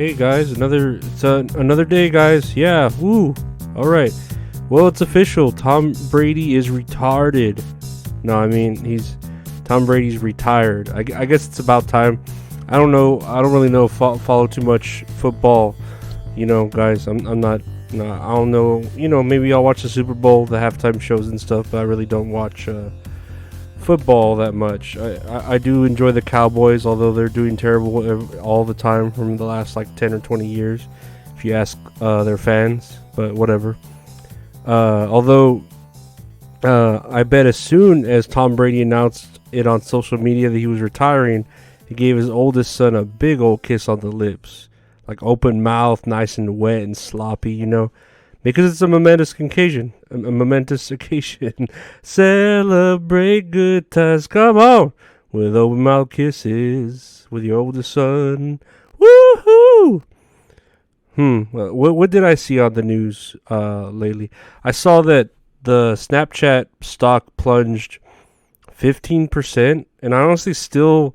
Hey guys, another day, guys. Yeah, woo. All right. Well, it's official. Tom Brady is retarded. No, I mean Tom Brady's retired. I guess it's about time. I don't know. I don't really know. Follow too much football. Guys. I'm not. No, I don't know. Maybe I'll watch the Super Bowl, the halftime shows and stuff. But I really don't watch football that much. I do enjoy the Cowboys, although they're doing terrible all the time from the last 10 or 20 years, if you ask their fans. But whatever. Although I bet as soon as Tom Brady announced it on social media that he was retiring, he gave his oldest son a big old kiss on the lips, open mouth, nice and wet and sloppy, because it's a momentous occasion. A momentous occasion. Celebrate good times. Come on, with open mouth kisses with your oldest son. Woohoo! What did I see on the news lately? I saw that the Snapchat stock plunged 15%, and I honestly still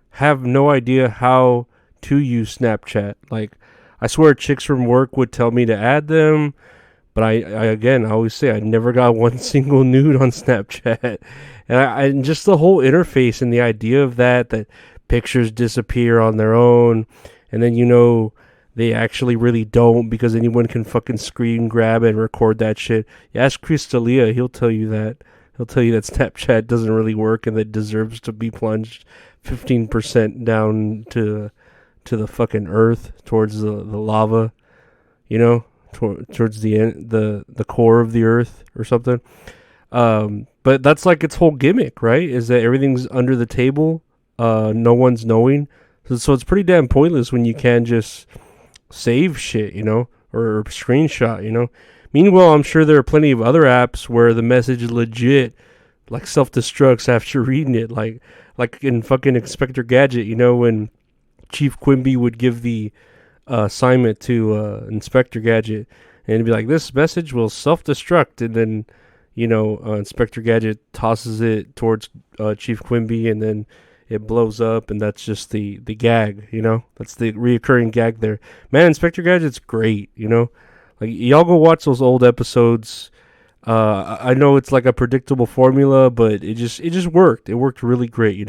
have no idea how to use Snapchat. I swear chicks from work would tell me to add them, but I always say I never got one single nude on Snapchat. And just the whole interface and the idea of that pictures disappear on their own, and then they actually really don't, because anyone can fucking screen grab and record that shit. You ask Chris D'Elia, he'll tell you that. He'll tell you that Snapchat doesn't really work and that deserves to be plunged 15% down to the fucking earth, towards the lava, towards the end, the core of the earth or something. But that's its whole gimmick, right? Is that everything's under the table, no one's knowing. So it's pretty damn pointless when you can just save shit, or screenshot, Meanwhile, I'm sure there are plenty of other apps where the message is legit, self-destructs after reading it, like in fucking Inspector Gadget, when Chief Quimby would give the assignment to Inspector Gadget, and it'd be like, this message will self-destruct, and then Inspector Gadget tosses it towards Chief Quimby, and then it blows up, and that's just the gag, that's the reoccurring gag there. Man, Inspector Gadget's great, y'all go watch those old episodes. I know it's a predictable formula, but it just worked. It worked really great,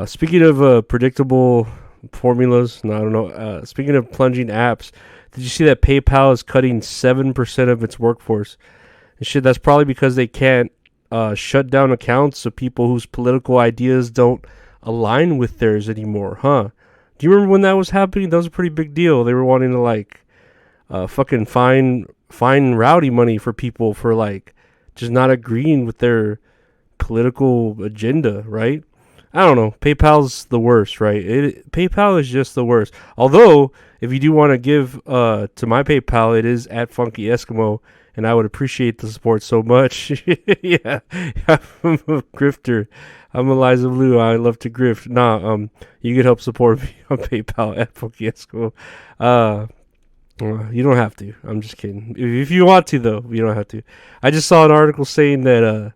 Speaking of predictable formulas, no, I don't know. Speaking of plunging apps, did you see that PayPal is cutting 7% of its workforce? And shit, that's probably because they can't shut down accounts of people whose political ideas don't align with theirs anymore, huh? Do you remember when that was happening? That was a pretty big deal. They were wanting to fucking fine rowdy money for people for just not agreeing with their political agenda, right? I don't know. PayPal's the worst, right? PayPal is just the worst. Although, if you do want to give to my PayPal, it is at Funky Eskimo, and I would appreciate the support so much. Yeah, I'm a grifter. I'm Eliza Blue. I love to grift. You can help support me on PayPal at Funky Eskimo. You don't have to. I'm just kidding. If you want to, though, you don't have to. I just saw an article saying that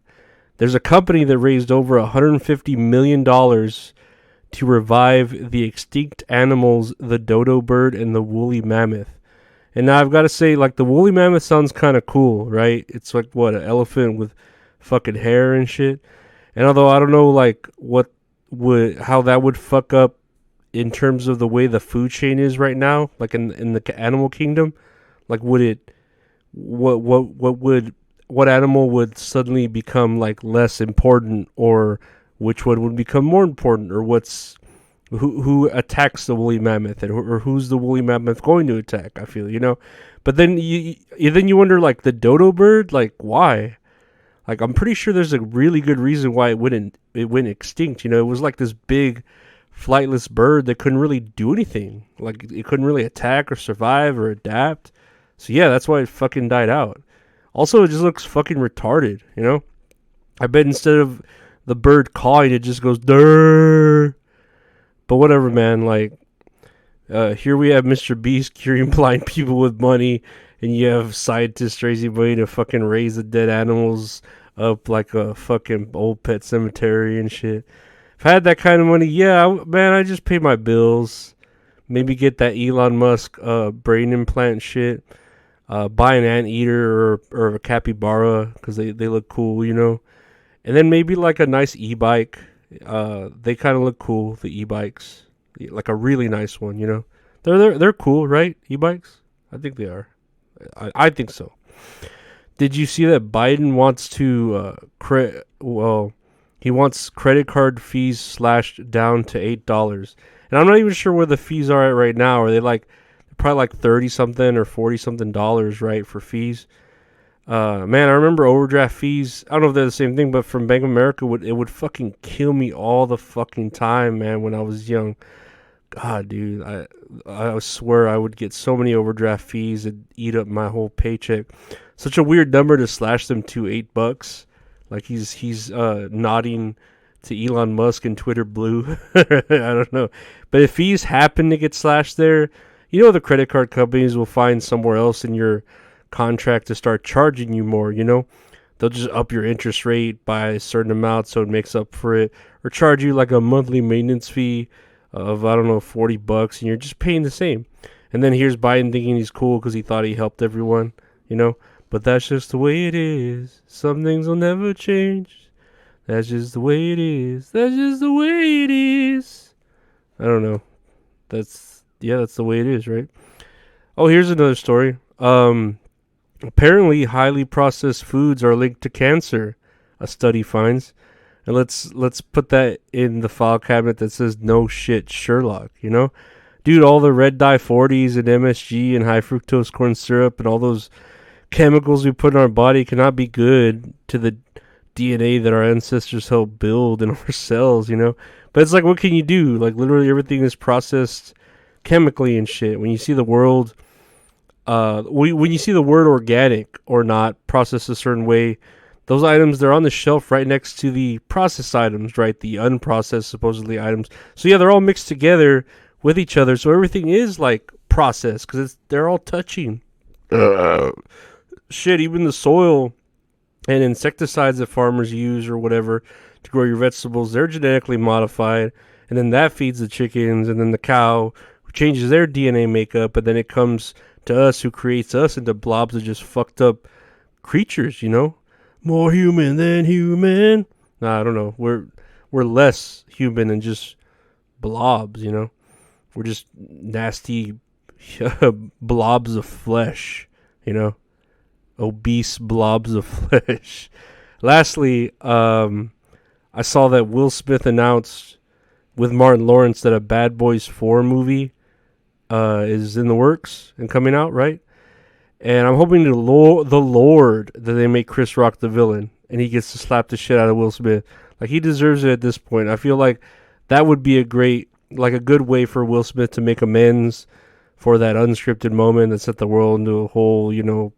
there's a company that raised over $150 million to revive the extinct animals, the dodo bird and the woolly mammoth. And now I've got to say, the woolly mammoth sounds kind of cool, right? It's an elephant with fucking hair and shit. And although I don't know, how that would fuck up in terms of the way the food chain is right now, in the animal kingdom, what animal would suddenly become less important, or which one would become more important, or who attacks the woolly mammoth, or who's the woolly mammoth going to attack? I feel, but then you wonder, the dodo bird, why? I'm pretty sure there's a really good reason why it went extinct. It was this big flightless bird that couldn't really do anything. It couldn't really attack or survive or adapt. So yeah, that's why it fucking died out. Also, it just looks fucking retarded, I bet instead of the bird cawing, it just goes, durr. But whatever, man, here we have Mr. Beast curing blind people with money, and you have scientists raising money to fucking raise the dead animals up like a fucking old pet cemetery and shit. If I had that kind of money, yeah, man, I just pay my bills, Maybe get that Elon Musk brain implant shit. Buy an anteater or a capybara because they look cool, you know. And then maybe like a nice e-bike. They kind of look cool, the e-bikes. Like a really nice one, you know. They're cool, right? E-bikes? I think they are. I think so. Did you see that Biden wants to he wants credit card fees slashed down to $8. And I'm not even sure where the fees are at right now. Are they like probably like 30 something or 40 something dollars, right, for fees? Man, I remember overdraft fees. I don't know if they're the same thing, but from Bank of America, it would fucking kill me all the fucking time, man, when I was young. God, dude, I swear I would get so many overdraft fees and eat up my whole paycheck. Such a weird number to slash them to $8. Like he's nodding to Elon Musk and Twitter Blue. I don't know, but if fees happen to get slashed there, you know the credit card companies will find somewhere else in your contract to start charging you more. You know, they'll just up your interest rate by a certain amount so it makes up for it, or charge you like a monthly maintenance fee of I don't know $40, and you're just paying the same. And then here's Biden thinking he's cool because he thought he helped everyone. You know, but that's just the way it is. Some things will never change. That's just the way it is. That's just the way it is. I don't know. That's the way it is, right? Oh, here's another story. Apparently, highly processed foods are linked to cancer. A study finds, and let's put that in the file cabinet that says no shit, Sherlock. You know, dude, all the red dye 40s and MSG and high fructose corn syrup and all those chemicals we put in our body cannot be good to the DNA that our ancestors helped build in our cells, you know. But it's like, what can you do? Like, literally everything is processed chemically and shit. When you see the world, when you see the word organic or not processed a certain way, those items, they're on the shelf right next to the processed items, right? The unprocessed, supposedly, items. So yeah, they're all mixed together with each other. So everything is like processed because they're all touching. Shit, even the soil and insecticides that farmers use or whatever to grow your vegetables, they're genetically modified, and then that feeds the chickens, and then the cow who changes their DNA makeup, and then it comes to us who creates us into blobs of just fucked up creatures, you know? More human than human. Nah, I don't know. We're less human than just blobs, you know? We're just nasty blobs of flesh, you know? Obese blobs of flesh. Lastly, I saw that Will Smith announced with Martin Lawrence that a Bad Boys 4 movie is in the works and coming out, right? And I'm hoping to the Lord that they make Chris Rock the villain and he gets to slap the shit out of Will Smith. Like, he deserves it at this point. I feel like that would be a good way for Will Smith to make amends for that unscripted moment that set the world into a whole, you know,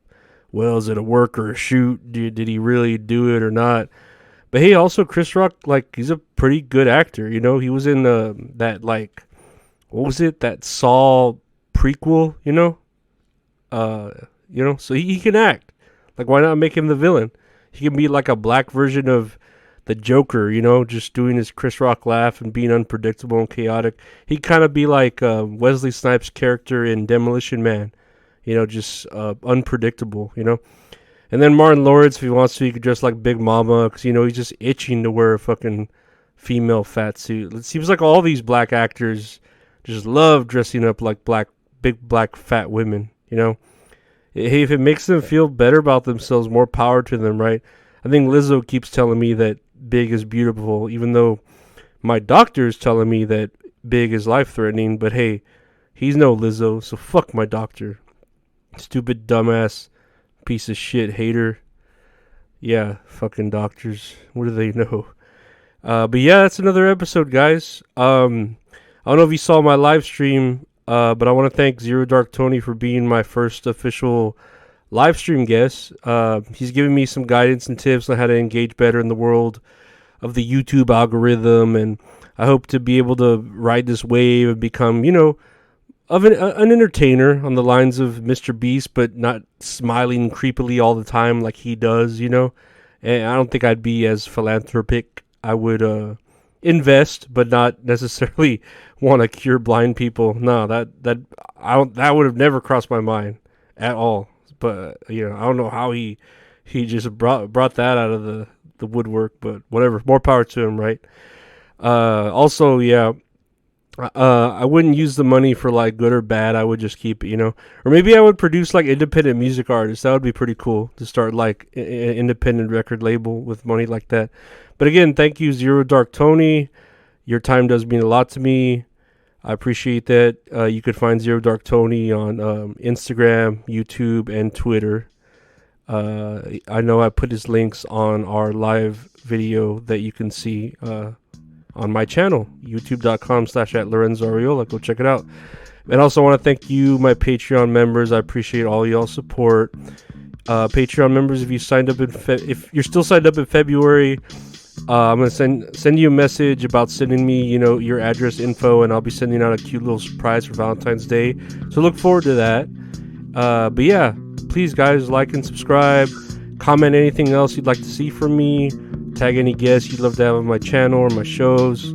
well, is it a work or a shoot? Did he really do it or not? But hey, also Chris Rock, like, he's a pretty good actor. You know, he was in that, like, what was it? That Saw prequel, you know? So he can act. Like, why not make him the villain? He can be like a black version of the Joker, you know, just doing his Chris Rock laugh and being unpredictable and chaotic. He'd kind of be like Wesley Snipes' character in Demolition Man. You know, just unpredictable, you know. And then Martin Lawrence, if he wants to, he could dress like Big Mama, because, you know, he's just itching to wear a fucking female fat suit. It seems like all these black actors just love dressing up like big black fat women, you know. Hey, if it makes them feel better about themselves, more power to them, right? I think Lizzo keeps telling me that big is beautiful, even though my doctor is telling me that big is life-threatening. But hey, he's no Lizzo, so fuck my doctor. Stupid, dumbass, piece of shit, hater. Yeah, fucking doctors. What do they know? But yeah, that's another episode, guys. I don't know if you saw my live stream, but I want to thank Zero Dark Tony for being my first official live stream guest. He's given me some guidance and tips on how to engage better in the world of the YouTube algorithm, and I hope to be able to ride this wave and become, you know, of an entertainer on the lines of Mr. Beast, but not smiling creepily all the time like he does, you know. And I don't think I'd be as philanthropic. I would invest, but not necessarily want to cure blind people. No, that would have never crossed my mind at all. But I don't know how he just brought that out of the woodwork. But whatever, more power to him, right? Also, yeah. I wouldn't use the money for like good or bad. I would just keep it, or maybe I would produce like independent music artists. That would be pretty cool to start like an independent record label with money like that. But again, thank you, Zero Dark Tony. Your time does mean a lot to me. I appreciate that. You could find Zero Dark Tony on Instagram, YouTube, and Twitter. I know I put his links on our live video that you can see on my channel, youtube.com/@LorenzoAriola. Go check it out. And also want to thank you, my Patreon members. I appreciate all y'all's support. Patreon members, if you signed up if you're still signed up in February, I'm gonna send you a message about sending me, your address info, and I'll be sending out a cute little surprise for Valentine's Day. So look forward to that. But yeah, please guys, like and subscribe. Comment anything else you'd like to see from me. Tag any guests you'd love to have on my channel or my shows. I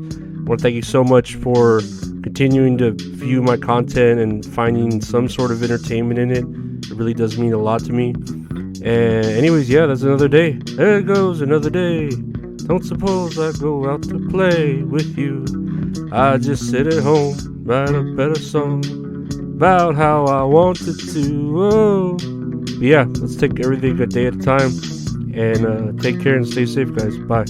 want to thank you so much for continuing to view my content and finding some sort of entertainment in it. It really does mean a lot to me. And anyways, yeah, that's another day. There goes another day. Don't suppose I go out to play with you. I just sit at home, write a better song about how I wanted to. Oh. But yeah, let's take everything a day at a time. And take care and stay safe, guys. Bye.